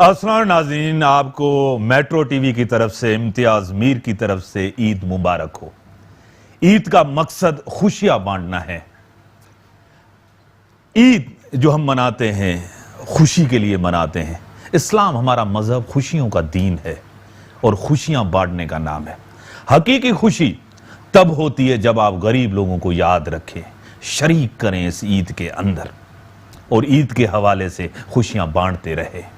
अस्सलाम नाज़रीन, आपको मेट्रो टीवी की तरफ से, इम्तियाज मीर की तरफ से ईद मुबारक हो। ईद का मकसद खुशियां बांटना है। ईद जो हम मनाते हैं खुशी के लिए मनाते हैं। इस्लाम हमारा मजहब खुशियों का दीन है और खुशियां बांटने का नाम है। हकीकी खुशी तब होती है जब आप गरीब लोगों को याद रखें, शरीक करें इस ईद के अंदर और ईद के हवाले से खुशियां बांटते रहे।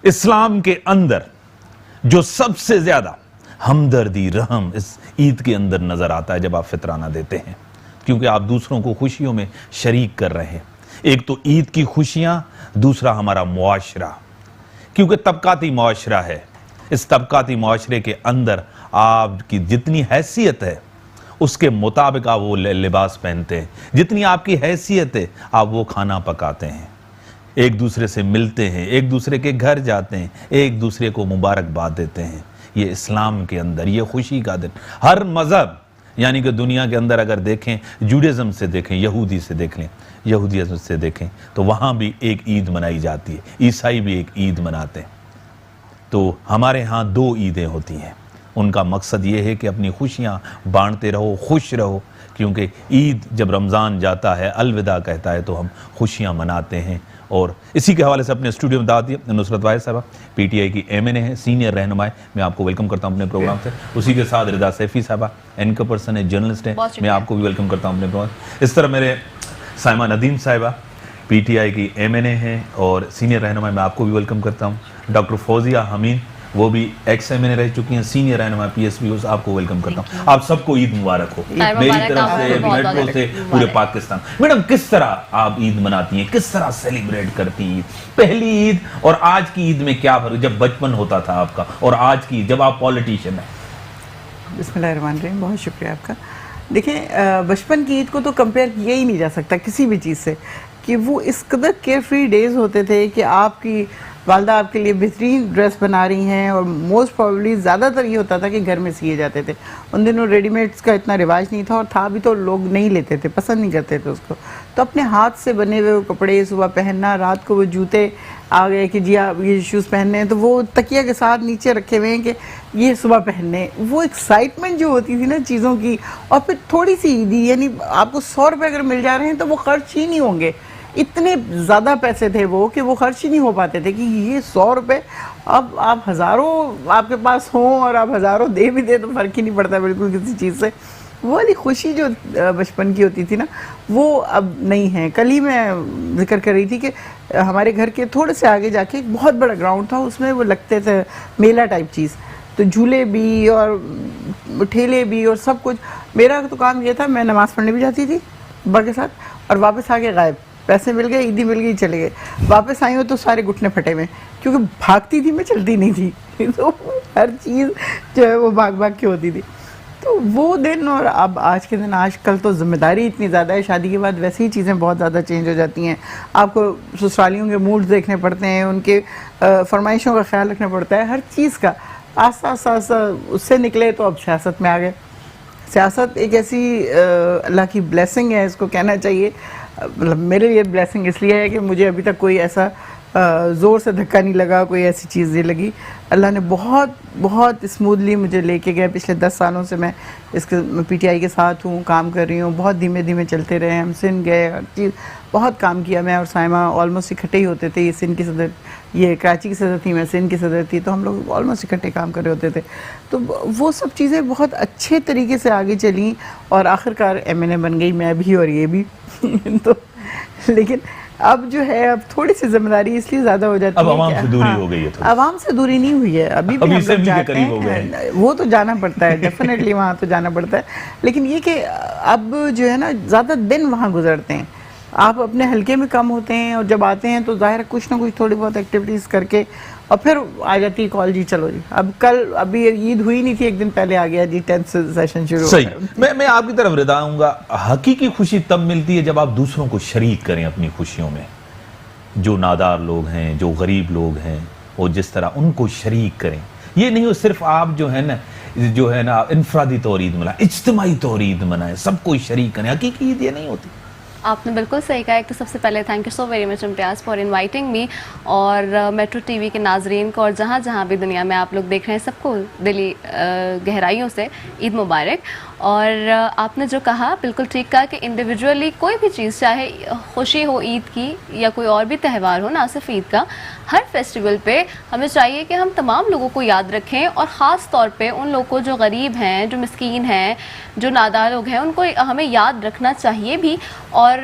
इस्लाम के अंदर जो सबसे ज्यादा हमदर्दी, रहम इस ईद के अंदर नजर आता है जब आप फितराना देते हैं, क्योंकि आप दूसरों को खुशियों में शरीक कर रहे हैं। एक तो ईद की खुशियां, दूसरा हमारा मुआशरा, क्योंकि तबकाती मुआशरा है। इस तबकाती मुआशरे के अंदर आपकी जितनी हैसियत है उसके मुताबिक आप वो लिबास पहनते हैं, जितनी आपकी हैसियत है आप वो खाना पकाते हैं, एक दूसरे से मिलते हैं, एक दूसरे के घर जाते हैं, एक दूसरे को मुबारकबाद देते हैं। ये इस्लाम के अंदर ये खुशी का दिन। हर मज़हब यानी कि दुनिया के अंदर अगर देखें, जूडिज़म से देखें, यहूदी से देख लें, यहूदियत से देखें तो वहाँ भी एक ईद मनाई जाती है। ईसाई भी एक ईद मनाते हैं। तो हमारे यहाँ दो ईदें होती हैं। उनका मकसद ये है कि अपनी खुशियाँ बांटते रहो, खुश रहो, क्योंकि ईद जब रमज़ान जाता है, अलविदा कहता है, तो हम खुशियाँ मनाते हैं। और इसी के हवाले से अपने स्टूडियो में दावत दी नुसरत वाहिद साहबा, पीटीआई की एमएनए है, सीनियर रहनुमाई। मैं आपको वेलकम करता हूँ अपने प्रोग्राम से। उसी के साथ रिदा सैफी साहबा, एंकर पर्सन है, जर्नलिस्ट है, मैं आपको भी वेलकम करता हूँ अपने प्रोग्राम। इस तरह मेरे साइमा नदीम साहिबा, पीटीआई की एमएनए है और सीनियर रहनुमाई, मैं आपको भी वेलकम करता हूँ। डॉक्टर फौजिया हमीद, वो भी एक्स एमएनए रह चुकी हैं, सीनियर रहनुमा पीएसबी, आपको वेलकम करता हूँ। आप सबको ईद मुबारक हो मेरी तरफ से, मेट्रो से, पूरे पाकिस्तान। मैडम, किस तरह आप ईद मनाती हैं, किस तरह सेलिब्रेट करती हैं? पहली ईद और आज की ईद में क्या फर्क, जब बचपन होता था आपका और आज की जब आप पॉलिटिशियन हैं? बिस्मिल्लाहिर्रहमानिर्रहीम, बहुत शुक्रिया आपका। देखिए, बचपन की ईद को तो कंपेयर किया ही नहीं जा सकता किसी भी चीज़ से, कि वो इस कदर केयर फ्री डेज होते थे कि आपकी वालदा आपके लिए बेहतरीन ड्रेस बना रही हैं, और मोस्ट प्रॉब्ली ज़्यादातर ये होता था कि घर में सिए जाते थे। उन दिनों रेडीमेड्स का इतना रिवाज नहीं था, और था भी तो लोग नहीं लेते थे, पसंद नहीं करते थे उसको। तो अपने हाथ से बने हुए वो कपड़े सुबह पहनना, रात को वो जूते आ गए कि जी आप ये शूज़ पहनने हैं, तो वो तकिया के साथ नीचे रखे हुए हैं कि ये सुबह पहनने। वो एक्साइटमेंट जो होती थी ना चीज़ों की, और फिर थोड़ी सी ईदी, यानी आपको 100 रुपये अगर मिल जा रहे हैं तो वो खर्च ही नहीं होंगे। इतने ज़्यादा पैसे थे वो कि वो खर्च ही नहीं हो पाते थे कि ये 100 रुपये, अब आप हज़ारों आपके पास हों और आप हज़ारों दे भी दे तो फ़र्क ही नहीं पड़ता बिल्कुल किसी चीज़ से। वो वाली खुशी जो बचपन की होती थी ना, वो अब नहीं है। कल ही मैं जिक्र कर रही थी कि हमारे घर के थोड़े से आगे जाके एक बहुत बड़ा ग्राउंड था, उसमें वो लगते थे मेला टाइप चीज़, तो झूले भी और ठेले भी और सब कुछ। मेरा तो काम ये था, मैं नमाज़ पढ़ने भी जाती थी सुबह के साथ और वापस आके गायब, पैसे मिल गए, ईदी मिल गई, चले गए। वापस आई हो तो सारे घुटने फटे हुए, क्योंकि भागती थी मैं, चलती नहीं थी। तो हर चीज़ जो है वो भाग भाग के होती थी। तो वो दिन और अब आज के दिन, आजकल तो जिम्मेदारी इतनी ज़्यादा है, शादी के बाद वैसे ही चीज़ें बहुत ज़्यादा चेंज हो जाती हैं। आपको ससुरालियों के मूड्स देखने पड़ते हैं, उनके फरमाइशों का ख्याल रखना पड़ता है, हर चीज़ का। आस्ता आस्ता उससे निकले तो अब सियासत में आ गए। सियासत एक ऐसी अल्लाह की ब्लेसिंग है, इसको कहना चाहिए। मतलब मेरे लिए ब्लेसिंग इसलिए है कि मुझे अभी तक कोई ऐसा ज़ोर से धक्का नहीं लगा, कोई ऐसी चीज़ नहीं लगी। अल्लाह ने बहुत बहुत स्मूथली मुझे लेके गया। पिछले 10 सालों से मैं इसके पीटीआई के साथ हूँ, काम कर रही हूँ। बहुत धीमे धीमे चलते रहे, हम सिंध गए, हर चीज़ बहुत काम किया। मैं और साइमा ऑलमोस्ट इकट्ठे ही होते थे। ये सिंध की सदर, ये कराची की सदर थी, मैं सिंध की सदर थी, तो हम लोग ऑलमोस्ट इकट्ठे काम कर रहे होते थे। तो वो सब चीज़ें बहुत अच्छे तरीके से आगे चली और आखिरकार एमएनए बन गई, मैं भी और ये भी। तो लेकिन अब जो है, अब थोड़ी सी जिम्मेदारी इसलिए ज़्यादा हो जाती है। अब आवाम से दूरी हो गई है। आवाम से दूरी नहीं हुई है, अभी भी हम लोग जाते हैं, वो तो जाना पड़ता है डेफिनेटली, वहाँ तो जाना पड़ता है। लेकिन ये कि अब जो है ना, ज़्यादा दिन वहाँ गुजरते हैं, आप अपने हल्के में कम होते हैं, और जब आते हैं तो ज़ाहिर कुछ ना कुछ थोड़ी बहुत एक्टिविटीज़ करके और फिर आ जाती है कॉल, जी चलो जी। अब कल, अभी ईद हुई नहीं थी, एक दिन पहले आ गया जी, 10th सेशन शुरू। सही। मैं आपकी तरफ रिदा आऊंगा। हकीकी खुशी तब मिलती है जब आप दूसरों को शरीक करें अपनी खुशियों में। जो नादार लोग हैं, जो गरीब लोग हैं, वो जिस तरह उनको शरीक करें। ये नहीं हो सिर्फ आप जो है ना इनफरादी तौर ईद मनाएं, इज्तिमाई तौर ईद मनाएं, सबको शरीक करें। हकीकी ईद ये नहीं होती। आपने बिल्कुल सही कहा। एक तो सबसे पहले thank you so very much Imtiaz for inviting me, और मेट्रो टीवी के नाजरीन को और जहाँ जहाँ भी दुनिया में आप लोग देख रहे हैं सबको दिली गहराइयों से ईद मुबारक। और आपने जो कहा बिल्कुल ठीक कहा कि इंडिविजुअली कोई भी चीज़, चाहे खुशी हो ईद की या कोई और भी त्यौहार हो, ना सिर्फ ईद का, हर फेस्टिवल पे हमें चाहिए कि हम तमाम लोगों को याद रखें, और ख़ास तौर पे उन लोगों को जो गरीब हैं, जो मिस्कीन हैं, जो नादार लोग हैं, उनको हमें याद रखना चाहिए भी। और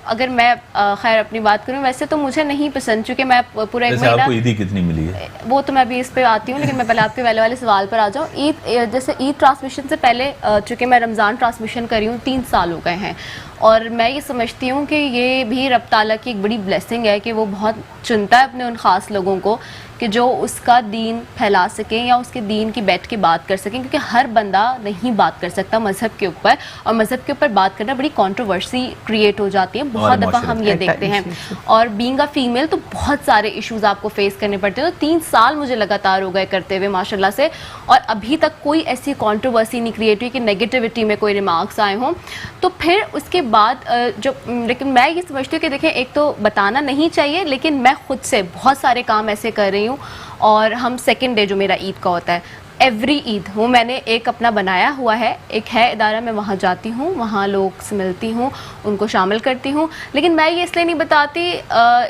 अगर मैं खैर अपनी बात करूं, वैसे तो मुझे नहीं पसंद, चूँकि मैं पूरा एक महीना, आपको ईदी कितनी मिली है? वो तो मैं अभी इस पे आती हूँ, लेकिन मैं पहले आपके वाले सवाल पर आ जाऊँ। ईद, जैसे ईद ट्रांसमिशन से पहले, चूँकि मैं रमज़ान ट्रांसमिशन कर रही हूँ, 3 साल हो गए हैं, और मैं ये समझती हूँ कि ये भी रब ताला की एक बड़ी ब्लेसिंग है कि वो बहुत चुनता है अपने उन ख़ास लोगों को कि जो उसका दीन फैला सकें या उसके दीन की बैठ के बात कर सकें, क्योंकि हर बंदा नहीं बात कर सकता मज़हब के ऊपर, और मज़हब के ऊपर बात करना बड़ी कंट्रोवर्सी क्रिएट हो जाती है। बहुत दफ़ा हम ये देखते हैं, और बीइंग अ फीमेल तो बहुत सारे इश्यूज़ आपको फेस करने पड़ते हैं। तो 3 साल मुझे लगातार हो गए करते हुए माशाल्लाह से, और अभी तक कोई ऐसी कंट्रोवर्सी नहीं क्रिएट हुई कि नेगेटिविटी में कोई रिमार्क्स आए हों। तो फिर उसके बाद लेकिन मैं ये समझती हूँ कि देखें, एक तो बताना नहीं चाहिए, लेकिन मैं खुद से बहुत सारे काम ऐसे कर रही हूँ, और हम सेकेंड डे जो मेरा ईद का होता है, एवरी ईद वो मैंने एक अपना बनाया हुआ है, एक है इदारा, मैं वहाँ जाती हूँ, वहाँ लोग से मिलती हूँ, उनको शामिल करती हूँ। लेकिन मैं ये इसलिए नहीं बताती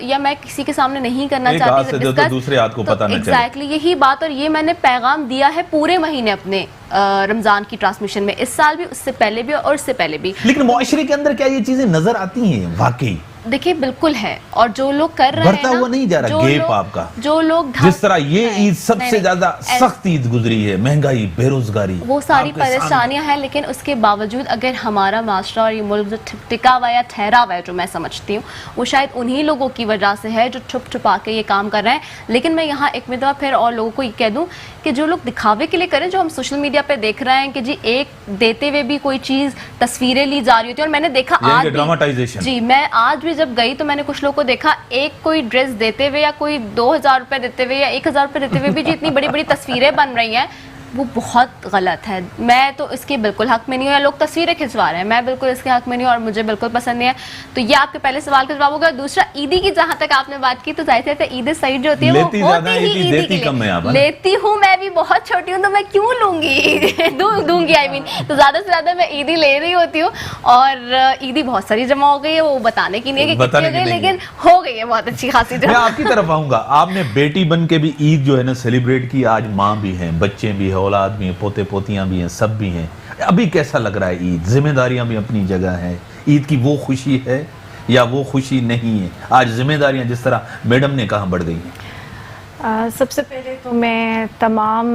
या मैं किसी के सामने नहीं करना चाहती तो दूसरे हाथ को पता न चले। एग्जैक्टली यही बात, और ये मैंने पैगाम दिया है पूरे महीने अपने रमज़ान की ट्रांसमिशन में, इस साल भी, उससे पहले भी और उससे पहले भी। लेकिन मुआशरे के अंदर क्या ये चीजें नजर आती हैं वाकई? देखिए बिल्कुल है, और जो लोग कर रहे हैं ना, हुआ नहीं जा रहा गैप आपका, जो लोग जिस तरह ये ईद सबसे ज्यादा सख्त ईद गुजरी है, महंगाई, बेरोजगारी, वो सारी परेशानियां हैं, लेकिन उसके बावजूद अगर हमारा माशरा और ये मुल्क जो टिका हुआ या ठहरा हुआ है, जो मैं समझती हूँ, वो शायद उन्हीं लोगों की वजह से है जो छुप छुपा के ये काम कर रहे हैं। लेकिन मैं यहाँ एक मिनट फिर और लोगों को ये कह दूँ कि जो लोग दिखावे के लिए करें, जो हम सोशल मीडिया पे देख रहे हैं कि जी एक देते हुए भी कोई चीज़, तस्वीरें ली जा रही होती है, और मैंने देखा आज ड्रामाटाइजेशन, जी मैं आज भी जब गई तो मैंने कुछ लोगों को देखा, एक कोई ड्रेस देते हुए या कोई 2000 रुपये देते हुए या 1000 रुपये देते हुए भी जी इतनी बड़ी बड़ी तस्वीरें बन रही हैं, वो बहुत गलत है। मैं तो इसके बिल्कुल हक में नहीं हूँ, या लोग तस्वीरें खिंचवा रहे हैं, मैं बिल्कुल इसके हक में नहीं हूँ और मुझे बिल्कुल पसंद नहीं है। तो ये आपके पहले सवाल का जवाब होगा। दूसरा, ईदी की जहाँ तक आपने बात की, तो जाहिर है ईद सईद जो होती है वो होती ही ईदी के लिए। लेती हूँ, मैं भी बहुत छोटी हूँ तो मैं क्यों लूँगी दूंगी आई मीन, तो ज़्यादा से ज़्यादा मैं ईदी ले रही होती हूँ, और ईदी बहुत सारी जमा हो गई है, वो बताने की नहीं है कि कितनी हो गई, लेकिन हो गई है बहुत अच्छी खासी जमा। मैं आपकी तरफ आऊँगा, आपने बेटी बन के भी ईद जो है ना सेलिब्रेट की, आज माँ भी है, बच्चे भी है, औलाद भी हैं, पोते पोतियां भी हैं, सब भी हैं। अभी कैसा लग रहा है ईद? जिम्मेदारियां भी अपनी जगह है, ईद की वो खुशी है या वो खुशी नहीं है? आज जिम्मेदारियां जिस तरह मैडम ने कहा बढ़ गई हैं। सबसे पहले तो मैं तमाम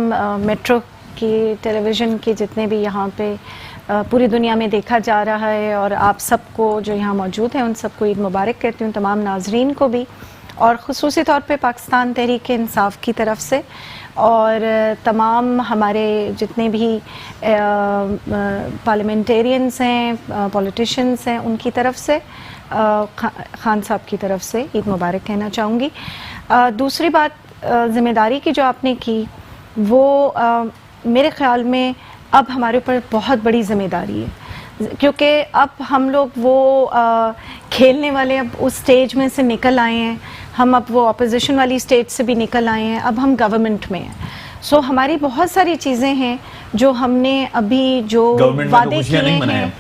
मेट्रो की, टेलीविज़न के जितने भी यहाँ पे पूरी दुनिया में देखा जा रहा है, और आप सबको जो यहाँ मौजूद हैं उन सबको ईद मुबारक कहती हूँ, तमाम नाजरीन को भी, और ख़ुसूसी तौर पे पाकिस्तान तहरीक इंसाफ की तरफ से, और तमाम हमारे जितने भी पार्लियामेंटेरियंस हैं, पॉलिटिशियंस हैं, उनकी तरफ से, खान साहब की तरफ से ईद मुबारक कहना चाहूँगी। दूसरी बात, ज़िम्मेदारी की जो आपने की, वो मेरे ख़्याल में अब हमारे ऊपर बहुत बड़ी ज़िम्मेदारी है, क्योंकि अब हम लोग वो खेलने वाले अब उस स्टेज में से निकल आए हैं, हम अब वो अपोजिशन वाली स्टेज से भी निकल आए हैं, अब हम गवर्नमेंट में हैं। सो हमारी बहुत सारी चीज़ें हैं जो हमने अभी जो वादे किए हैं,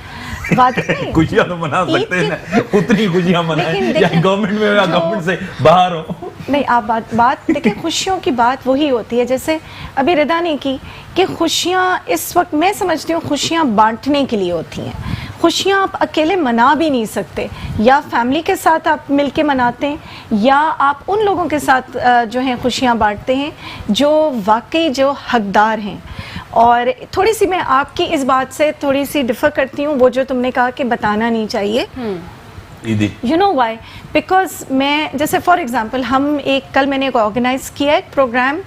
खुशियां तो मना सकते हैं, उतनी खुशियां मनाएं, या गवर्नमेंट में या गवर्नमेंट से बाहर हो। नहीं, आप बात देखिए, खुशियों की बात वही होती है, जैसे अभी रिदा ने की कि खुशियाँ इस वक्त मैं समझती हूँ खुशियाँ बांटने के लिए होती हैं। खुशियाँ आप अकेले मना भी नहीं सकते, या फैमिली के साथ आप मिलके मनाते हैं, या आप उन लोगों के साथ जो हैं खुशियाँ बांटते हैं जो वाकई जो हकदार हैं। और थोड़ी सी मैं आपकी इस बात से थोड़ी सी डिफ़र करती हूँ, वो जो तुमने कहा कि बताना नहीं चाहिए, ईदी? You know why? बिकॉज मैं जैसे फॉर एग्जांपल कल मैंने एक ऑर्गेनाइज किया एक प्रोग्राम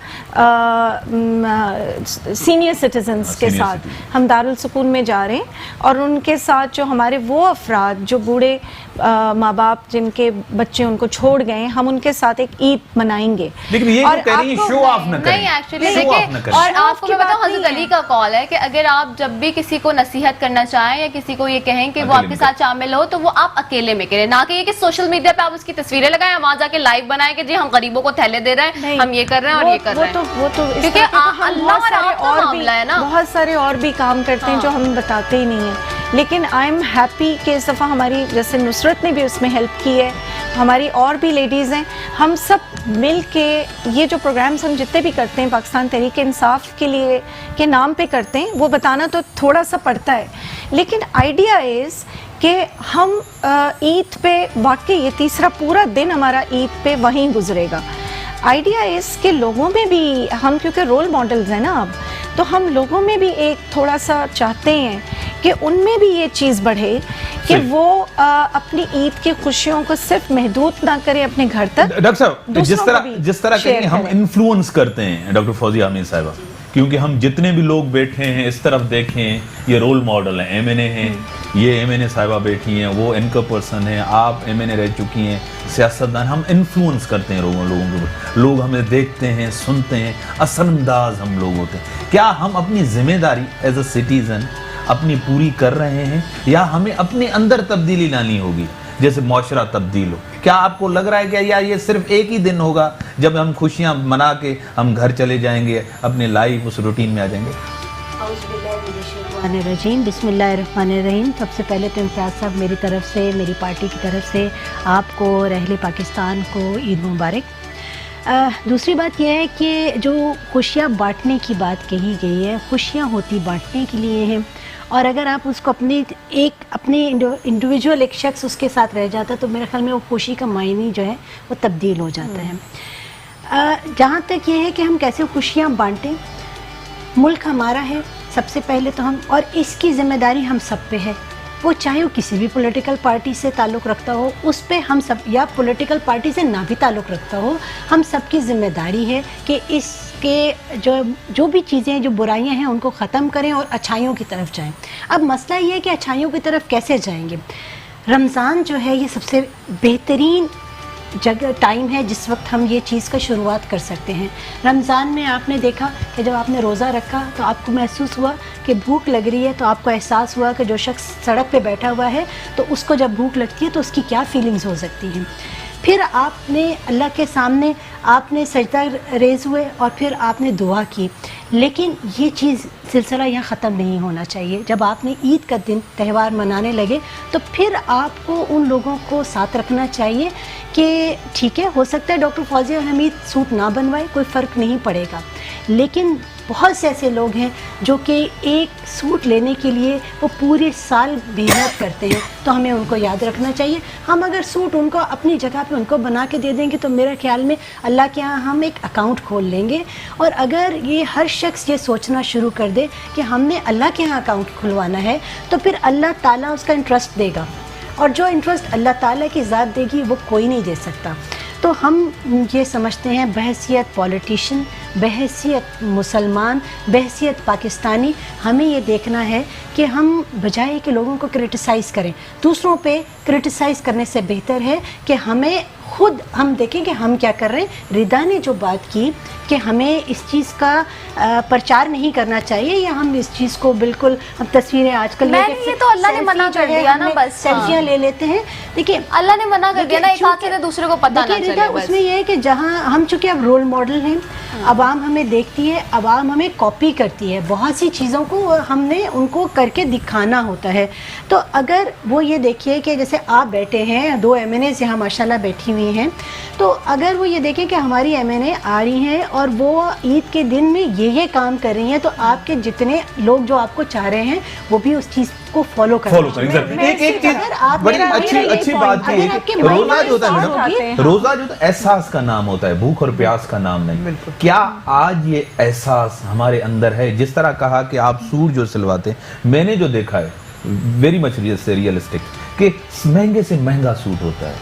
सीनियर सिटीजन्स के senior साथ। citizen। हम दारुल सुकून में जा रहे हैं और उनके साथ जो हमारे वो अफराद जो बूढ़े माँ बाप जिनके बच्चे उनको छोड़ गए, हम उनके साथ एक ईद मनाएंगे। लेकिन ये और कह रही है आपको- शो ऑफ न करें। नहीं एक्चुअली Show off न देखिए, करें। और आपको की मैं बताऊं, बात हज़रत नहीं अली है। का कॉल है कि अगर आप जब भी किसी को नसीहत करना चाहें या किसी को ये कहें कि वो अकेले आपके में साथ शामिल हो, तो वो आप अकेले में करें, ना कि ये कि सोशल मीडिया पे आप उसकी तस्वीरें लगाएं, वहां जाके लाइव बनाएं कि जी हम गरीबों को थैले दे रहे हैं, नहीं, हम ये कर रहे हैं और ये कर रहे हैं। वो तो इस क्योंकि तरह के तो हम अल्लाह बहुत और सारे आपका और भी मामला है ना। बहुत सारे और भी काम करते हैं जो हम बताते ही नहीं हैं। लेकिन आई एम हैप्पी कि इस दफ़ा हमारी जैसे नुसरत ने भी उसमें हेल्प की है, हमारी और भी लेडीज़ हैं, हम सब मिल के ये जो प्रोग्राम्स हम जितने भी करते हैं पाकिस्तान तहरीक इंसाफ के लिए के नाम पे करते हैं, वो बताना तो थोड़ा सा पड़ता है, लेकिन आइडिया इज़ कि हम ईद पे वाकई ये तीसरा पूरा दिन हमारा ईद पे वहीं गुजरेगा। आइडिया इसके लोगों में भी हम, क्योंकि रोल मॉडल्स हैं ना अब, तो हम लोगों में भी एक थोड़ा सा चाहते हैं कि उनमें भी ये चीज़ बढ़े कि वो अपनी ईद की खुशियों को सिर्फ महदूद ना करें अपने घर तक। डॉक्टर साहब, दूसरों को भी जिस तरह share कहेंगे हम करें। इन्फ्लुएंस करते हैं डॉक्टर फौजिया हमीद साहिबा, क्योंकि हम जितने भी लोग बैठे हैं इस तरफ देखें, ये रोल मॉडल हैं, एमएनए हैं, ये एमएनए साहिबा बैठी हैं, वो एंकर पर्सन है, आप एमएनए रह चुकी हैं, सियासतदान, हम इन्फ्लुएंस करते हैं लोगों के ऊपर, लोग हमें देखते हैं, सुनते हैं, असरअंदाज हम लोग होते हैं। क्या हम अपनी जिम्मेदारी एज अ सिटीजन अपनी पूरी कर रहे हैं, या हमें अपने अंदर तब्दीली लानी होगी, जैसे माशरा तब्दील हो? क्या आपको लग रहा है कि यार ये सिर्फ एक ही दिन होगा जब हम खुशियां मना के हम घर चले जाएंगे, अपने लाइफ उस रूटीन में आ जाएंगे? रजीम बिस्मिल्लाहिर्रहमानिर्रहीम। सबसे पहले तो इम्तियाज़ साहब मेरी तरफ से, मेरी पार्टी की तरफ से आपको और अहले पाकिस्तान को ईद मुबारक। दूसरी बात यह है कि जो खुशियाँ बांटने की बात कही गई है, खुशियाँ होती बांटने के लिए हैं, और अगर आप उसको अपने इंडिविजुअल एक शख्स उसके साथ रह जाता तो मेरे ख्याल में वो खुशी का मायने जो है वो तब्दील हो जाता है। जहाँ तक ये है कि हम कैसे खुशियाँ बांटें, मुल्क हमारा है सबसे पहले तो हम, और इसकी ज़िम्मेदारी हम सब पे है, वो चाहे वो किसी भी पॉलिटिकल पार्टी से ताल्लुक़ रखता हो, उस पे हम सब, या पॉलिटिकल पार्टी से ना भी ताल्लुक़ रखता हो, हम सब की ज़िम्मेदारी है कि इसके जो भी चीज़ें, जो बुराइयां हैं उनको ख़त्म करें और अच्छाइयों की तरफ जाएं। अब मसला ये है कि अच्छाइयों की तरफ कैसे जाएंगे? रमज़ान जो है ये सबसे बेहतरीन जगह टाइम है जिस वक्त हम ये चीज़ का शुरुआत कर सकते हैं। रमज़ान में आपने देखा कि जब आपने रोज़ा रखा तो आपको महसूस हुआ कि भूख लग रही है, तो आपको एहसास हुआ कि जो शख्स सड़क पे बैठा हुआ है तो उसको जब भूख लगती है तो उसकी क्या फीलिंग्स हो सकती हैं। फिर आपने अल्लाह के सामने आपने सजदा रेज़ हुए और फिर आपने दुआ की, लेकिन ये चीज़ सिलसिला यहाँ ख़त्म नहीं होना चाहिए। जब आपने ईद का दिन त्यौहार मनाने लगे तो फिर आपको उन लोगों को साथ रखना चाहिए कि ठीक है, हो सकता है डॉक्टर फौजिया हमीद सूट ना बनवाए, कोई फ़र्क नहीं पड़ेगा, लेकिन बहुत से ऐसे लोग हैं जो कि एक सूट लेने के लिए वो पूरे साल मेहनत करते हैं, तो हमें उनको याद रखना चाहिए। हम अगर सूट उनको अपनी जगह पे उनको बना के दे देंगे तो मेरे ख्याल में अल्लाह के यहाँ हम एक अकाउंट खोल लेंगे, और अगर ये हर शख्स ये सोचना शुरू कर दे कि हमने अल्लाह के यहाँ अकाउंट खुलवाना है तो फिर अल्लाह ताला उसका इंटरेस्ट देगा, और जो इंटरेस्ट अल्लाह ताला की ज़ात देगी वो कोई नहीं दे सकता। तो हम ये समझते हैं बहैसियत पॉलिटिशियन, बहैसियत मुसलमान, बहैसियत पाकिस्तानी, हमें ये देखना है कि हम बजाय कि लोगों को क्रिटिसाइज़ करें, दूसरों पे क्रिटिसाइज़ करने से बेहतर है कि हमें खुद हम देखें कि हम क्या कर रहे हैं। रिदा ने जो बात की कि हमें इस चीज़ का प्रचार नहीं करना चाहिए, या हम इस चीज़ को बिल्कुल, हम तस्वीरें आजकल ये तो अल्लाह ने मना कर दिया ना, बस सेल्फियाँ ले लेते हैं। देखिए अल्लाह ने मना कर दिया ना, एक हाथ से दूसरे को पता ना चले। उसमें यह है कि जहाँ हम चूँकि अब रोल मॉडल हैं, अवाम हमें देखती है, अवाम हमें कॉपी करती है, बहुत सी चीज़ों को हमने उनको करके दिखाना होता है। तो अगर वो ये देखिए कि जैसे आप बैठे हैं, 2 MNAs यहाँ माशाल्लाह बैठी हुई हैं, तो अगर वो ये देखें कि हमारी MNA आ रही हैं और वो ईद के दिन में ये काम कर रही हैं, तो आपके जितने लोग जो आपको चाह रहे हैं वो भी उस चीज़ को फॉलो करें। एक चीज बड़ी अच्छी बात की है कि रोजा जो होता है मैडम, रोजा जो एहसास का नाम होता है, भूख और प्यास का नाम नहीं। क्या आज ये एहसास हमारे अंदर है? जिस तरह कहा कि आप सूट जो सिलवाते हैं, मैंने जो देखा है वेरी मच रियलिस्टिक कि महंगे से महंगा सूट होता है,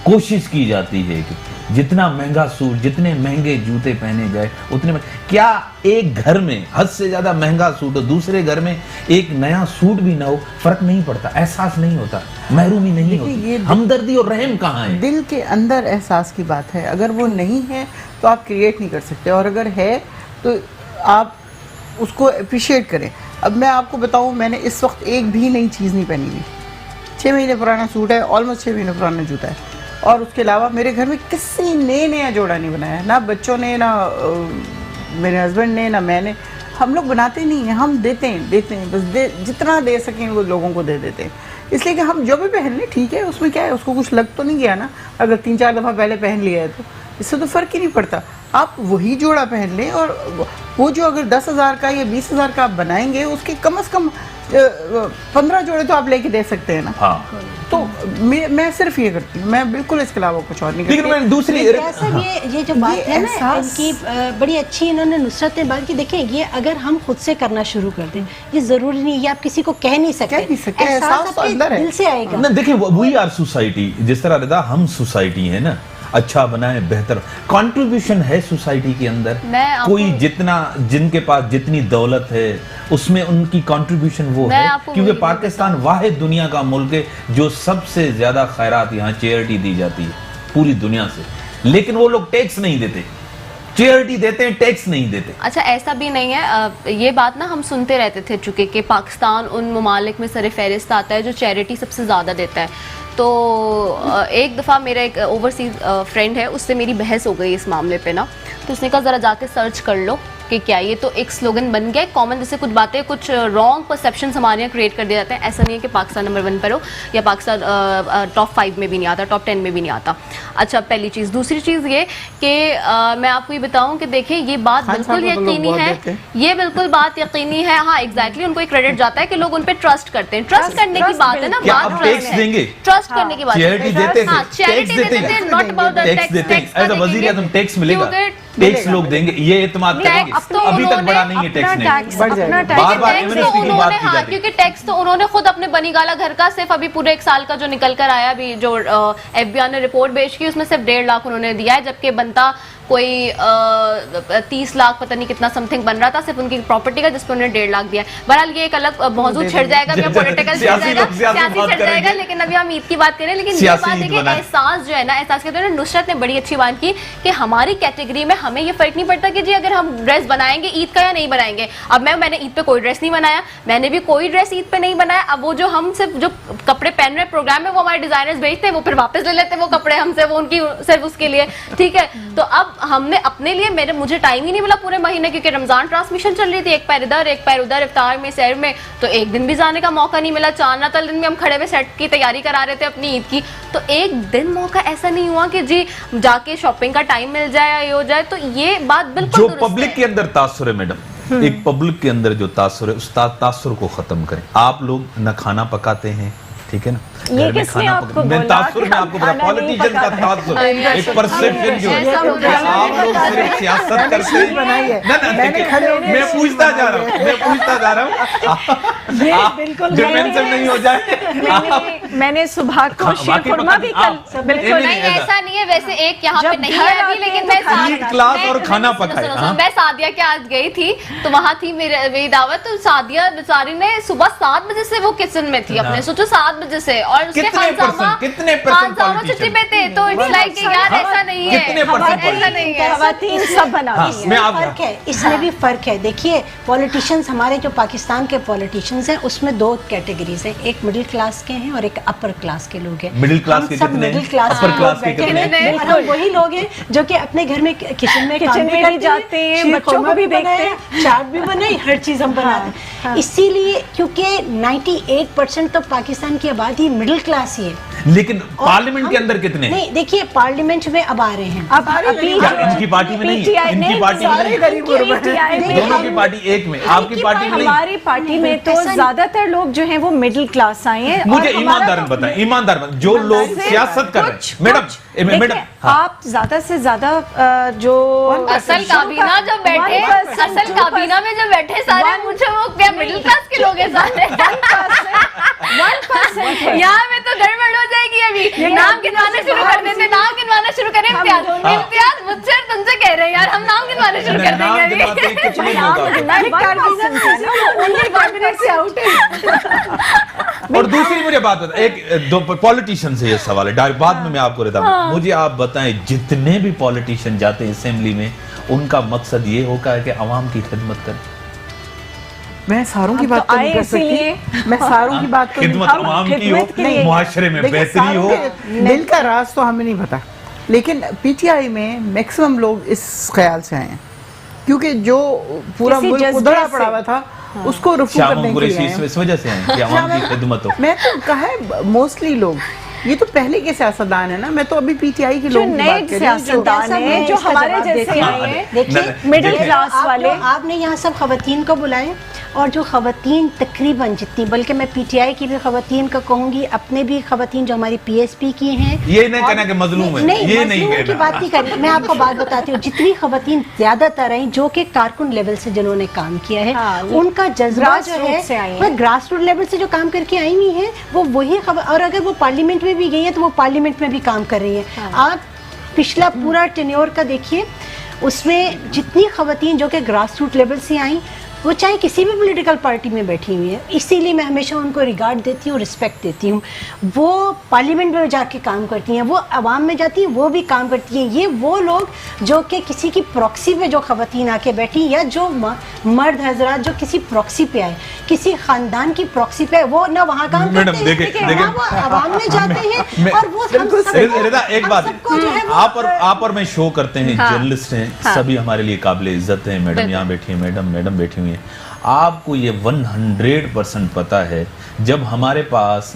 कोशिश की जाती है कि जितना महंगा सूट, जितने महंगे जूते पहने जाए उतने में, क्या एक घर में हद से ज्यादा महंगा सूट हो, दूसरे घर में एक नया सूट भी ना हो, फर्क नहीं पड़ता, एहसास नहीं होता, महरूमी नहीं होती, हमदर्दी और रहम कहाँ है? दिल के अंदर एहसास की बात है, अगर वो नहीं है तो आप क्रिएट नहीं कर सकते, और अगर है तो आप उसको अप्रिशिएट करें। अब मैं आपको बताऊं, मैंने इस वक्त एक भी नई चीज़ नहीं पहनी हुई, 6 महीने पुराना सूट है, ऑलमोस्ट 6 महीने पुराना जूता है, और उसके अलावा मेरे घर में किसी ने नया जोड़ा नहीं बनाया, ना बच्चों ने, ना मेरे हस्बैंड ने, ना मैंने। हम लोग बनाते नहीं हैं, हम देते हैं बस, जितना दे सकें वो लोगों को दे देते हैं, इसलिए कि हम जो भी पहन लें ठीक है, उसमें क्या है, उसको कुछ लग तो नहीं गया ना, अगर 3-4 दफ़ा पहले पहन लिया है तो इससे तो फ़र्क ही नहीं पड़ता। आप वही जोड़ा पहन लें, और वो जो अगर 10,000 का या 20,000 का आप बनाएंगे, उसके कम से कम 15 जोड़े तो आप लेके दे सकते हैं ना। हाँ। तो मैं सिर्फ ये करती हूँ, मैं बिल्कुल इसके अलावा कुछ और नहीं करती। लेकिन मैं दूसरी कैसा ये जो बात है ना, इनकी बड़ी अच्छी इन्होंने नुसरत ने बात की। देखिए, ये अगर हम खुद से करना शुरू कर दें, ये जरूरी नहीं, ये आप किसी को कह नहीं सकते, एहसास तो अंदर है, दिल से आएगा ना। देखिए, वी आर सोसाइटी, जिस तरह रहता हम सोसाइटी है ना, अच्छा बनाए, बेहतर कंट्रीब्यूशन है सोसाइटी के अंदर। कोई जितना, जिनके पास जितनी दौलत है उसमें उनकी कंट्रीब्यूशन वो है, क्योंकि पाकिस्तान वाहिद दुनिया का मुल्क है जो सबसे ज्यादा खैरात यहाँ चैरिटी दी जाती है पूरी दुनिया से, लेकिन वो लोग टैक्स नहीं देते, चैरिटी देते हैं, टैक्स नहीं देते। अच्छा, ऐसा भी नहीं है, ये बात ना हम सुनते रहते थे चूंकि कि पाकिस्तान उन ममालिक में सर फहरिस्त आता है जो चैरिटी सबसे ज़्यादा देता है। तो एक दफ़ा मेरा एक ओवरसीज फ्रेंड है, उससे मेरी बहस हो गई इस मामले पे ना, तो उसने कहा ज़रा जाके सर्च कर लो कि क्या ये तो एक स्लोगन बन गया कॉमन, जैसे कुछ बातें, कुछ रॉन्ग परसेप्शन हमारे यहाँ क्रिएट कर दिए जाते हैं। ऐसा नहीं है कि पाकिस्तान नंबर 1 पर हो या पाकिस्तान टॉप 5 में भी नहीं आता, टॉप 10 में भी नहीं आता। अच्छा, पहली चीज़। दूसरी चीज़ ये कि मैं आपको ये बताऊँ कि देखिए, ये बात बिल्कुल यकीनी है, ये बिल्कुल बात यकीनी है। हाँ, एग्जैक्टली, उनको एक क्रेडिट जाता है कि लोग उन पर ट्रस्ट करते हैं। ट्रस्ट करने की बात है ना, बात टैक्स देंगे, ट्रस्ट करने की बात, चैरिटी देते हैं, चैरिटी देते हैं, नॉट अबाउट द टैक्स देते हैं, एज अ वजीर आज़म टैक्स मिलेगा, टैक्स लोग देंगे, ये एतमाद करेंगे। अभी तक बढ़ा नहीं है टैक्स ने, बार-बार एमनेस्टी की बात की जाती है, क्योंकि टैक्स तो उन्होंने खुद अपने बनी गाला घर का सिर्फ अभी पूरे 1 साल का जो निकल कर आया, अभी जो FBI ने रिपोर्ट पेश की उसमें सिर्फ 1.5 लाख उन्होंने दिया है, जबकि बनता कोई 30 लाख पता नहीं कितना समथिंग बन रहा था सिर्फ उनकी प्रॉपर्टी का, जिस पर उन्होंने 1.5 लाख दिया है। बहरहाल ये एक अलग मौजूद छिड़ जाएगा, पॉलिटिकल सियासी छिड़ जाएगा, लेकिन अभी हम ईद की बात करें। लेकिन ये बात है कि एहसास जो है ना, एहसास कहते हैं, नुसरत ने बड़ी अच्छी बात की कि हमारी कैटेगरी में हमें ये फर्क नहीं पड़ता कि जी अगर हम ड्रेस बनाएंगे ईद का या नहीं बनाएंगे। अब मैंने ईद पे कोई ड्रेस नहीं बनाया, मैंने भी कोई ड्रेस ईद पे नहीं बनाया। अब वो जो हम सिर्फ जो कपड़े पहन रहे प्रोग्राम में, वो हमारे डिजाइनर्स भेजते हैं, वो फिर वापस ले लेते हैं वो कपड़े हमसे, वो उनकी सिर्फ उसके लिए, ठीक है। तो अब हमने अपने लिए, मुझे टाइम ही नहीं मिला पूरे महीने, क्योंकि रमजान ट्रांसमिशन चल रही थी, एक पैर इधर एक पैर उधर, इफ्तार में सहर में, तो एक दिन भी जाने का मौका नहीं मिला। चांद दिन में हम खड़े हुए सेट की तैयारी करा रहे थे अपनी ईद की, तो एक दिन मौका ऐसा नहीं हुआ कि जी जाके शॉपिंग का टाइम मिल जाए या ये हो जाए। तो ये बात बिल्कुल जो पब्लिक के अंदर तासुर है मैडम, एक पब्लिक के अंदर जो तासुर है, उस तासुर को खत्म करें। आप लोग न खाना पकाते हैं, ठीक है ना, ये किसने आपको बोला? तासुर में आपको पता, पॉलिटिशियन का तासुर, एक परसेप्शन जो है, आप लोग सिर्फ सियासत करते हैं। मैं पूछता जा रहा हूँ, बिल्कुल डिफेंसिव नहीं हो जाए। मैंने सुबह को शीरखुरमा भी कल, बिल्कुल नहीं, ऐसा नहीं है। वैसे एक यहाँ पे नहीं है अभी, लेकिन मैं क्लास और खाना पकाया। मैं सादिया के आज गई थी, तो वहाँ थी मेरी दावत, तो सादिया बेचारी ने सुबह 7 बजे से वो किचन में थी अपने, सोचो 7 बजे से, और उसके कितने परसेंट छुट्टी पे थे। तो इट्स लाइक यार ऐसा नहीं है, ऐसा नहीं है, खवातीन सब बनाती हैं। फर्क है, इसमें भी फर्क है। देखिए, पॉलिटिशियंस, हमारे जो पाकिस्तान के पॉलिटिशियंस हैं, उसमें 2 कैटेगरीज हैं, एक मिडिल क्लास के हैं और एक अपर क्लास के लोग हैं। मिडिल क्लास के कितने, मिडिल क्लास अपर क्लास के कितने? हम वही लोग हैं जो कि अपने घर में किचन में भी जाते हैं, बच्चों को भी देखते हैं, चाट भी बनाई, हर चीज हम बनाते हैं। इसीलिए क्योंकि 98% तो पाकिस्तान की आबादी मिडिल क्लास ही है। लेकिन पार्लियामेंट के अंदर कितने? नहीं, देखिए, पार्लियामेंट में अब आ रहे हैं, अब इनकी पार्टी में नहीं, इनकी पार्टी में नहीं, दोनों की पार्टी एक में, आपकी पार्टी में नहीं। हमारी पार्टी में तो ज्यादातर लोग जो हैं वो मिडिल क्लास आए हैं। मुझे ईमानदार बताएं, ईमानदार जो लोग सियासत कर रहे हैं, मैडम आप ज्यादा से ज्यादा जो असल काबीना जब बैठे, असल काबीना में जब बैठे सारे, मुझे वो क्या मिडिल क्लास के लोग हैं सारे। और दूसरी मुझे बात बता, एक दो पॉलिटिशियन से ये सवाल है, बाद में मैं आपको रहता हूं, मुझे आप बताएं जितने भी पॉलिटिशियन जाते हैं असेंबली में उनका मकसद ये होता है कि आवाम की खिदमत करें। मैं सारों की बात तो नहीं कर सकती, मैं सारों की बात तो खिदमत आवाम की हो, मुआशरे में देखिए, बेहतरी सारों हो। के दिल का राज तो हमें नहीं पता, लेकिन पीटीआई में मैक्सिमम लोग इस ख्याल से आए हैं क्योंकि जो पूरा किसी मुल्क जज्बे उधड़ा से। पड़ा हुआ था उसको रफू श्याम करने के कुरैशी लिए आए हैं। इस वजह से हैं कि आवाम की खिदमत हो। मैं तो कहा है मोस्टली लोग, ये तो पहले के सियासतदान है ना, मैं तो अभी पीटीआई के जो लोगों की नए बात कर रही हूँ, जो- सियासतदान हैं, जो इसका हमारे जवाब जैसे देती आए हूँ। हैं, देखिए मिडिल देखिए, क्लास वाले। आपने यहाँ सब खवातीन को बुलाए और जो खवातीन तकरीबन जितनी, बल्कि मैं पीटीआई की भी खवातीन का कहूँगी, अपने भी खवातीन जो हमारी पीएसपी की हैं, ये नहीं कहना कि मजलूम है, नहीं, ये नहीं मजलूम की कहना। बात नहीं करी। मैं आपको बात बताती हूँ, जितनी खवातीन ज्यादातर हैं जो कि कारकुन लेवल से जिन्होंने काम किया है, हाँ, उनका जज्बा जो grassroots से आई है हैं। वो ग्रास रूट लेवल से जो काम करके आई हुई है, वो वही खबर, और अगर वो पार्लियामेंट में भी गई है तो वो पार्लियामेंट में भी काम कर रही है। आप पिछला पूरा टेन्योर का देखिए, उसमें जितनी खवातीन जो कि ग्रास रूट लेवल से आई, वो चाहे किसी भी पॉलिटिकल पार्टी में बैठी हुई है, इसीलिए मैं हमेशा उनको रिगार्ड देती हूँ, रिस्पेक्ट देती हूँ। वो पार्लियामेंट में जाके काम करती हैं, वो आवाम में जाती हैं, वो भी काम करती हैं। ये वो लोग जो कि किसी की प्रॉक्सी पे जो खवातीन आके बैठी, या जो मर्द हजरात जो किसी प्रॉक्सी पे आए, किसी खानदान की प्रॉक्सी पे आए, वो ना वहाँ काम मैडम, करते हैं, देखिए, ना वो आवाम में जाते हैं, और वो हम रिदा, एक बात, सबको जो है वो आप और मैं शो करते हैं, जर्नलिस्ट हैं, सभी हमारे लिए काबिल इज्जत हैं। मैडम यहाँ बैठी है, मैडम बैठी हुई है। आपको ये 100% पता है, जब हमारे पास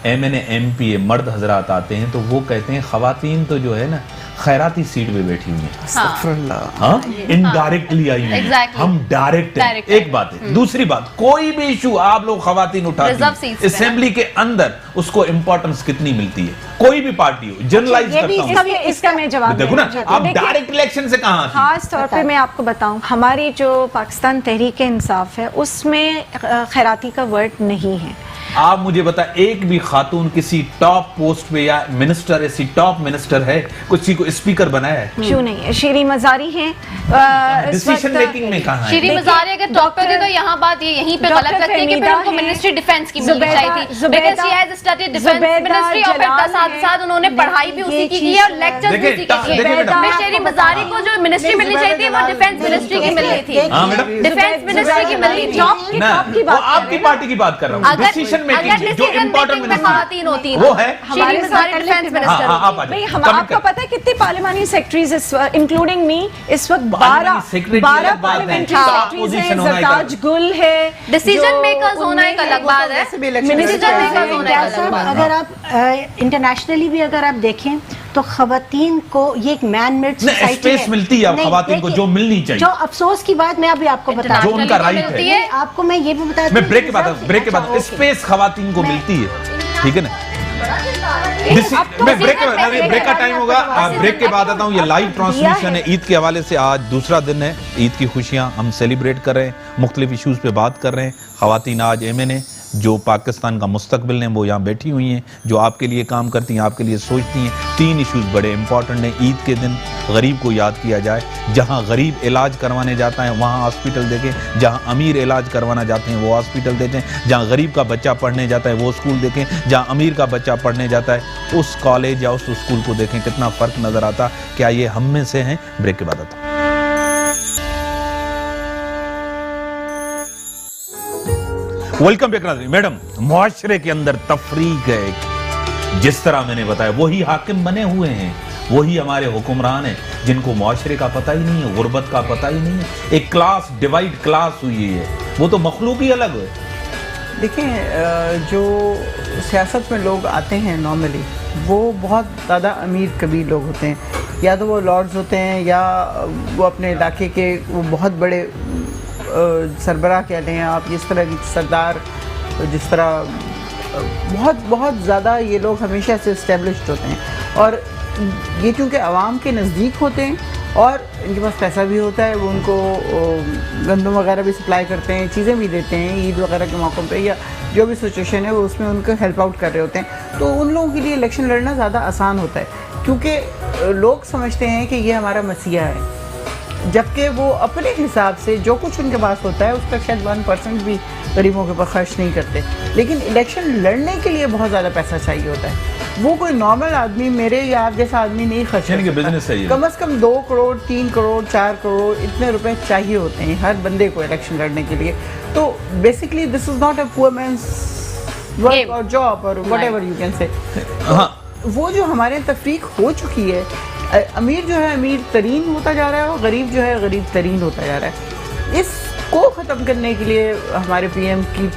MNA MP मर्द हजरात आते हैं तो वो कहते हैं खवातीन तो जो है ना खैराती सीट पे बैठी हुई है, अस्तगफुरुल्लाह। हाँ, इनडायरेक्टली आई हुई है, Exactly. हम डायरेक्ट हैं। Direct एक बात है। दूसरी बात, कोई भी इशू आप लोग खवातीन Reserve उठाती seats हैं, पे असेंबली के अंदर उसको इंपॉर्टेंस कितनी मिलती है, कोई भी पार्टी हो, जनरलाइज ये भी करता हूँ। इसका मैं जवाब देखो ना, देना चाहती हूँ। आप देखिए, डायरेक्ट इलेक्शन से कहाँ आती हैं? खास तौर पे मैं आपको बताऊं, हमारी जो पाकिस्तान तहरीक इंसाफ है उसमें खैराती का वर्ड नहीं है। आप मुझे बता, एक भी खातून किसी टॉप पोस्ट पे या मिनिस्टर, ऐसी टॉप मिनिस्टर है, किसी को स्पीकर बनाया है? क्यों नहीं है? शीरी मजारी हैं, डिसीजन मेकिंग में कहाँ है? श्री मजारी अगर टॉप पे होती तो यहाँ बात ये यहीं पे गलत लगती है कि फिर उनको मिनिस्ट्री डिफेंस की मिलनी चाहिए थी, because she has studied defence ministry और फिर साथ साथ उन्होंने पढ़ाई भी उसी की की है और लेक्चर्स भी उसी की की देखिए है। बेटा, श्री मजारी को जो मिनिस्ट्री मिलनी चाहिए थी वो डिफेंस मिनिस्ट्री की मिलनी थी, हाँ मैडम, डिफेंस मिनिस्ट्री की मिलनी थी। ना, वो आपकी पार्टी की बात कर रहा हूँ। डिसीजन मेकिंग जो इम्पोर्टेंट में मिनिस्टर खवातीन होती वो है श्री मजारी डिफेंस मिनिस्टर हाँ, आप आ भाई, जाइए। हम Comment आपको कर। पता है कितने पार्लियामानी सेक्रेटरीज इस वक्त, इंक्लूडिंग मी, इस वक्त पार्लियामानी secretary 12 अलग बात है, पार्लियामेंट्री top सेक्रेटरीज position हैं। होना एक अलग जरताज गुल है, डिसीजन जो मेकर्स होना एक अलग बात है, वैसे भी election डिसीजन लड़ते मेकर्स हैं। होना एक अलग बात है। अगर आप इंटरनेशनली भी अगर आप देखें तो खवातीन को ये एक मैन मेड नहीं, सोसाइटी space मिलती है अब खवातीन को जो मिलनी चाहिए। जो अफसोस की बात मैं अभी आपको बता जो उनका Internationally राइट मिलती है। है। आपको मैं ये भी बताती मैं हूँ ब्रेक के कि बाद सब- ब्रेक के बाद अच्छा, ओके। स्पेस खवातीन को मिलती है, ठीक है ना? मैं ब्रेक का टाइम होगा, ब्रेक के बाद आता हूँ। ये लाइव ट्रांसमिशन है, ईद के हवाले से आज दूसरा दिन है, ईद की खुशियाँ हम सेलिब्रेट कर रहे हैं, मुख्तलिफ इशूज़ पे बात कर रहे हैं। खवातीन आज MNA जो पाकिस्तान का मुस्तकबिल हैं वो यहाँ बैठी हुई हैं, जो आपके लिए काम करती हैं, आपके लिए सोचती हैं। 3 इश्यूज़ बड़े इंपॉर्टेंट हैं। ईद के दिन गरीब को याद किया जाए, जहाँ गरीब इलाज करवाने जाता है वहाँ हॉस्पिटल देखें, जहाँ अमीर इलाज करवाना जाते हैं वो हॉस्पिटल देते हैं, जहाँ गरीब का बच्चा पढ़ने जाता है वो स्कूल देखें, जहाँ अमीर का बच्चा पढ़ने जाता है उस कॉलेज या उस स्कूल को देखें। कितना फ़र्क नज़र आता, क्या ये हम में से हैं? ब्रेक के बाद आता हूँ। वेलकम बैक नाज़रीन। मैडम, मुआशरे के अंदर तफरीक है, जिस तरह मैंने बताया, वही हाकिम बने हुए हैं, वही हमारे हुक्मरान हैं जिनको मुआशरे का पता ही नहीं है, गुर्बत का पता ही नहीं है। एक क्लास डिवाइड क्लास हुई है, वो तो मखलूक ही अलग है। देखिए, जो सियासत में लोग आते हैं नॉर्मली वो बहुत ज़्यादा अमीर कबीर लोग होते हैं, या तो वो लॉर्ड्स होते हैं या वो अपने इलाके के वो बहुत बड़े सरबराह कह लें आप, जिस तरह की सरदार, जिस तरह बहुत बहुत ज़्यादा ये लोग हमेशा से इस्टेब्लिश्ड होते हैं। और ये चूँकि आवाम के नज़दीक होते हैं और इनके पास पैसा भी होता है, वो उनको गंदम वगैरह भी सप्लाई करते हैं, चीज़ें भी देते हैं ईद वगैरह के मौक़ों पे, या जो भी सिचुएशन है वो उसमें उनको हेल्प आउट कर रहे होते हैं। तो उन लोगों के लिए इलेक्शन लड़ना ज़्यादा आसान होता है, क्योंकि लोग समझते हैं कि ये हमारा मसीहा है, जबकि वो अपने हिसाब से जो कुछ उनके पास होता है उसका शायद 1% भी गरीबों के ऊपर खर्च नहीं करते। लेकिन इलेक्शन लड़ने के लिए बहुत ज़्यादा पैसा चाहिए होता है, वो कोई नॉर्मल आदमी मेरे या आप जैसा आदमी नहीं खर्च कर सकता। बिजनेस चाहिए, कम से कम 2 करोड़ 3 करोड़ 4 करोड़ इतने रुपए चाहिए होते हैं हर बंदे को इलेक्शन लड़ने के लिए। तो basically this is not a poor man's work और जॉब और व्हाटएवर यू कैन से। वो जो हमारे तफरीक हो चुकी है, अमीर जो है अमीर तरीन होता जा रहा है और गरीब जो है गरीब तरीन होता जा रहा है। इसको ख़त्म करने के लिए हमारे पीएम की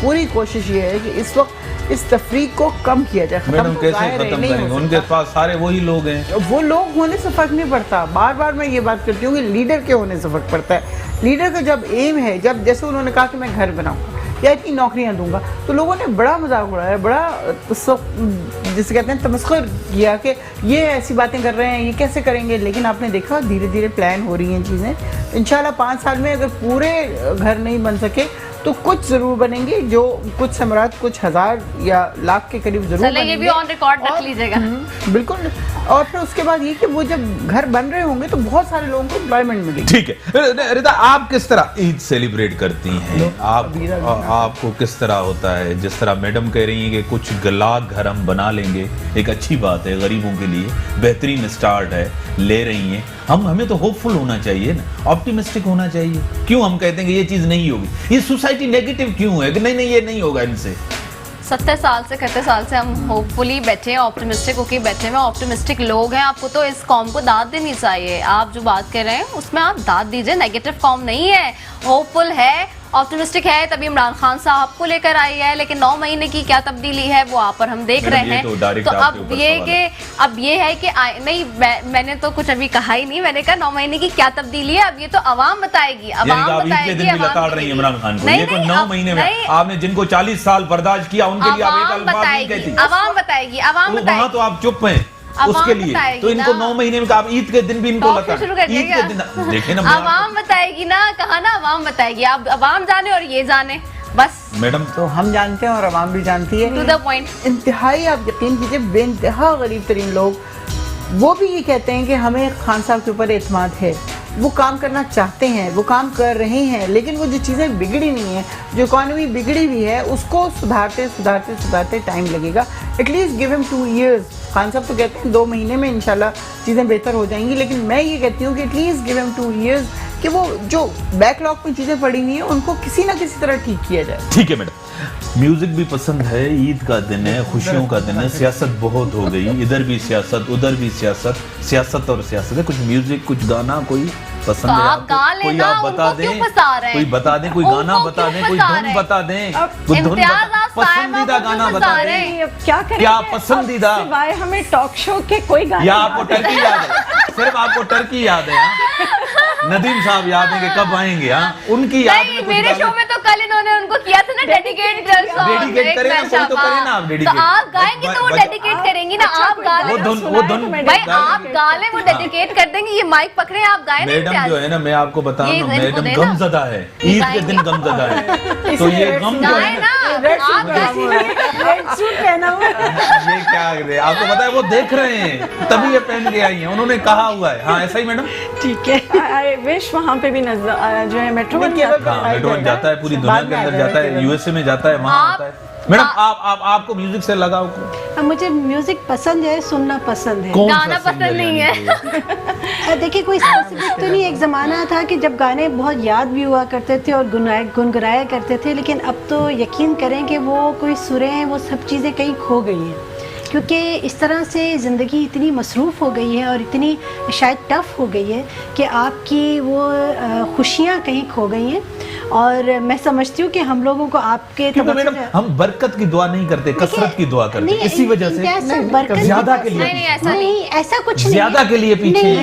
पूरी कोशिश ये है कि इस वक्त इस तफरीक को कम किया जाए। मैडम कैसे खत्म करेंगे? उनके पास सारे वही लोग हैं। वो लोग होने से फ़र्क नहीं पड़ता। बार बार मैं ये बात करती हूँ कि लीडर के होने से फ़र्क पड़ता है। लीडर का जब एम है, जब जैसे उन्होंने कहा कि मैं घर बनाऊँगा या इतनी नौकरियां दूंगा, तो लोगों ने बड़ा मजाक उड़ाया, बड़ा जिसे कहते हैं तमस्खुर किया कि ये ऐसी बातें कर रहे हैं, ये कैसे करेंगे। लेकिन आपने देखा धीरे धीरे प्लान हो रही हैं चीज़ें। इंशाल्लाह 5 साल में अगर पूरे घर नहीं बन सके तो कुछ जरूर बनेंगे, जो कुछ समरात कुछ हजार या लाख के करीब जरूर बनेंगे। ये भी ऑन रिकॉर्ड रख लीजिएगा। बिल्कुल। और फिर उसके बाद ये कि वो जब घर बन रहे होंगे तो बहुत सारे लोगों को एम्प्लॉयमेंट मिलेगी। ठीक है रिता, आप किस तरह ईद सेलिब्रेट करती हैं? आपको किस तरह होता है? जिस तरह मैडम कह रही हैं कि कुछ गला घर हम बना लेंगे, एक अच्छी बात है, गरीबों के लिए बेहतरीन स्टार्ट है, ले रही हैं। हमें तो होपफुल होना चाहिए ना, ऑप्टिमिस्टिक होना चाहिए। क्यों हम कहते हैं कि ये चीज नहीं होगी? ये सोसाइटी नेगेटिव क्यों है कि नहीं ये नहीं होगा इनसे? 70 साल से 71 साल से हम होपफुली बैठे हैं, ऑप्टिमिस्टिक होके बैठे हैं, ऑप्टिमिस्टिक लोग हैं। आपको तो इस कॉम को दाद देनी चाहिए। आप जो बात कर रहे हैं उसमें आप दाद दीजिए। नेगेटिव कॉम नहीं है, होपफुल है, ऑप्टिमिस्टिक है। तभी इमरान खान साहब को लेकर आई है, लेकिन 9 महीने की क्या तब्दीली है वो आप पर हम देख रहे हैं। तो अब ये है कि नहीं, मैंने तो कुछ अभी कहा ही नहीं। मैंने कहा 9 महीने की क्या तब्दीली है, अब ये तो अवाम बताएगी। अवाम बताएगी इमरान खान को। ये तो 9 महीने में आपने जिनको 40 साल बर्दाश्त किया उनके लिए आप एक अल्फाज नहीं कहती। अवाम बताएगी, अवाम बताएगी। वहां तो आप चुप हैं उसके लिए। तो इनको 9 महीने में आप ईद के दिन भी इनको लगा ईद के दिन देखें ना, अवाम बताएगी ना, कहा ना अवाम बताएगी। आप अवाम जाने और ये जाने बस। मैडम तो हम जानते हैं और अवाम भी जानती है। To the point. इंतहाई आप यकीन कीजिए बेइंतहा गरीब तरीन लोग वो भी ये कहते हैं कि हमें खान साहब के ऊपर एतमाद है, वो काम करना चाहते हैं, वो काम कर रहे हैं। लेकिन वो जो चीज़ें बिगड़ी नहीं है, जो इकॉनमी बिगड़ी हुई है, उसको सुधारते टाइम लगेगा। At least give him 2 years। Khan साहब तो कहते हैं 2 महीने में इंशाल्लाह चीज़ें बेहतर हो जाएंगी, लेकिन मैं ये कहती हूँ कि एटलीस्ट गिव हिम 2 years कि वो जो बैकलॉग में चीज़ें पड़ी हुई हैं उनको किसी ना किसी तरह ठीक किया जाए। ठीक है मैडम, म्यूजिक भी पसंद है, ईद का दिन है, खुशियों का दिन है, सियासत बहुत हो गई, इधर भी सियासत उधर भी सियासत, सियासत और सियासत है। कुछ म्यूजिक कुछ गाना कोई पसंद है आपको? कोई आप बता दें, कोई बता दें, कोई गाना बता दें, कोई धुन बता दें, कोई धुन पसंदीदा गाना बता दें। क्या पसंदीदा? सिवाय हमें टॉक शो के कोई गाना या आपको टर्की याद है? सिर्फ आपको टर्की याद है? नदीम साहब याद है कि कब आएंगे? उनकी याद में मेरे शो में तो कल इन्होंने उनको किया था ना डेडिकेट गर्ल सॉन्ग। डेडिकेट करें ना, कोई तो करें ना आप डेडिकेट। तो आप गाएंगे तो वो डेडिकेट करेंगी ना, आप गा लें वो धुन भाई, आप गा लें वो डेडिकेट कर देंगे। ये माइक पकड़े आप गाएं ना। मैडम जो है ना, मैं आपको बता रहा हूँ, मैडम गमज़दा है, ईद के दिन गमज़दा है। तो ये गम जो है ना, ये क्या है आपको पता है? वो देख रहे हैं तभी ये पहन के आई हैं, उन्होंने कहा हुआ है। हाँ ऐसा ही मैडम, ठीक है। आई विश वहाँ पे भी नजर जो है मेट्रो वन जाता है, पूरी दुनिया के अंदर जाता है, यूएसए में जाता है, वहाँ आता है। मैडम आपको म्यूजिक से लगाव को? मुझे म्यूजिक पसंद है, सुनना पसंद है, गाना पसंद नहीं है। देखिए कोई स्पेसिफिक तो नहीं। एक ज़माना था कि जब गाने बहुत याद भी हुआ करते थे और गुनगुनाया करते थे, लेकिन अब तो यकीन करें कि वो कोई सुरें, वो सब चीज़ें कहीं खो गई हैं, क्योंकि इस तरह से ज़िंदगी इतनी मसरूफ़ हो गई है और इतनी शायद टफ़ हो गई है कि आपकी वो खुशियाँ कहीं खो गई हैं। और मैं समझती हूँ कि हम लोगों को आपके मैडम हम बरकत की दुआ नहीं करते, कसरत की दुआ करते, इसी वजह से ज्यादा के लिए नहीं, ऐसा कुछ नहीं, ज्यादा के लिए पीछे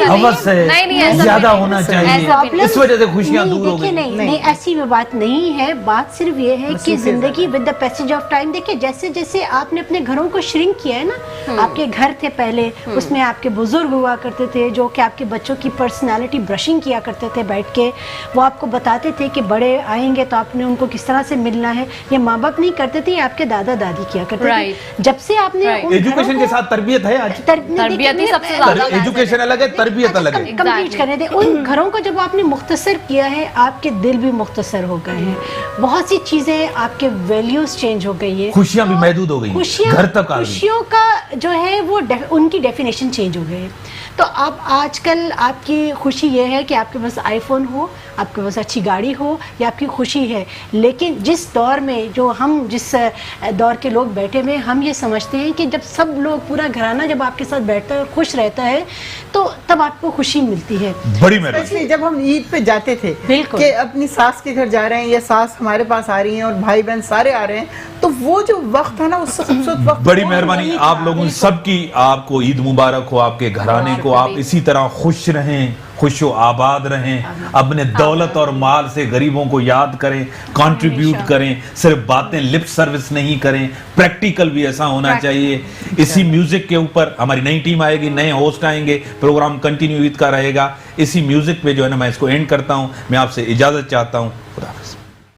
हवस है, ज्यादा होना चाहिए, इस वजह से खुशियाँ दूर हो गई। नहीं, ऐसी बात नहीं है। बात सिर्फ ये है कि जिंदगी with the passage of time, देखिए जैसे जैसे आपने अपने घरों को श्रिंक किया है ना, आपके घर थे पहले, उसमें आपके बुजुर्ग हुआ करते थे जो कि आपके बच्चों की पर्सनालिटी ब्रशिंग किया करते थे बैठ के, वो आपको बताते थे थे कि बड़े आएंगे तो आपने उनको किस तरह से मिलना है, ये माँ बाप नहीं करते थे, ये आपके दादा दादी किया करते थे। जब से आपने उन एजुकेशन घरों के को- साथ तरबियत है आज। तरबियत ही सबसे ज्यादा एजुकेशन अलग है, तरबियत अलग है। कंप्लीट करने दें उन घरों को। जब आपने मुख्तसर किया है, आपके दिल भी मुख्तसर हो गए हैं, बहुत सी चीजें, आपके वैल्यूज चेंज हो गई है, खुशियां भी महदूद हो गई, घर तक आ गई। खुशियों का जो है वो उनकी डेफिनेशन चेंज हो गई है। तो अब आजकल आपकी खुशी ये है कि आपके पास आईफोन हो, आपके पास अच्छी गाड़ी हो, या आपकी खुशी है। लेकिन जिस दौर में जो हम जिस दौर के लोग बैठे हुए, हम ये समझते हैं कि जब सब लोग, पूरा घराना जब आपके साथ बैठता है और खुश रहता है, तो तब आपको खुशी मिलती है। बड़ी मेहरबानी। Especially जब हम ईद पे जाते थे बिल्कुल। कि अपनी सास के घर जा रहे हैं या सास हमारे पास आ रही हैं और भाई बहन सारे आ रहे हैं, तो वो जो वक्त था ना, उससे खूबसूरत वक्त बड़ी और मेहरबानी वही आप था। लोगों सबकी, आपको ईद मुबारक हो, आपके घराने को, आप इसी तरह खुश रहें, खुशो आबाद रहें, अपने दौलत और माल से गरीबों को याद करें, कंट्रीब्यूट करें, सिर्फ बातें लिप सर्विस नहीं करें, प्रैक्टिकल भी ऐसा होना चाहिए। इसी म्यूजिक के ऊपर हमारी नई टीम आएगी, नए होस्ट आएंगे, प्रोग्राम कंटिन्यू ईद का रहेगा। इसी म्यूजिक पे जो है ना मैं इसको एंड करता हूं। मैं आपसे इजाजत चाहता हूं। खुदा हाफिज़।